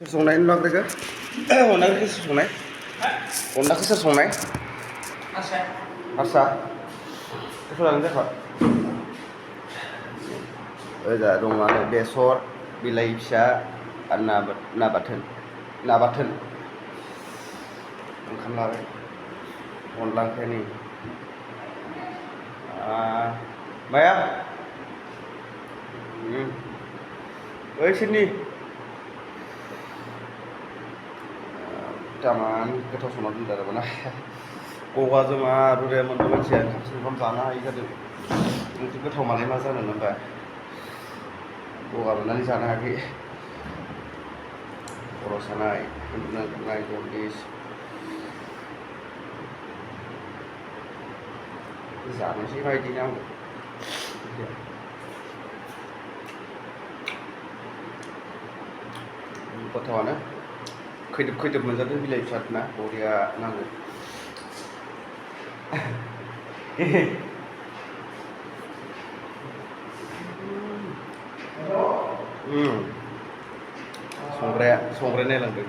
सोर संनाय अनला ओंख्रिखौ अनला ओंख्रिखौ सोर संनाय अनलाखौ सोर संनाय हारसा बेखौ लांनो जाखा ओजा दं आरो बेसर बिलाइ फिसा आरो ना बाथोन ओंखाम लाबाय अनला ओंख्रिया नै माया बैसोरनि दामान गोथाव संना दोनदों आरो माना गगाजों मा रुराया मोनबा मानसिया ओंखाम जानो हायि जादों ओंख्रि गोथाव मालाय मा जानो होनबा गगा मोननानै जानो हायाखै खर' सानाय उन्दुनो ओंखारनाय जन्दिस जानोसै बायदिनो आंबो गोथावानो खैदोब मोनजादों बिलाइ फिसाना बरिया नांगौ संग्राया नायलांदों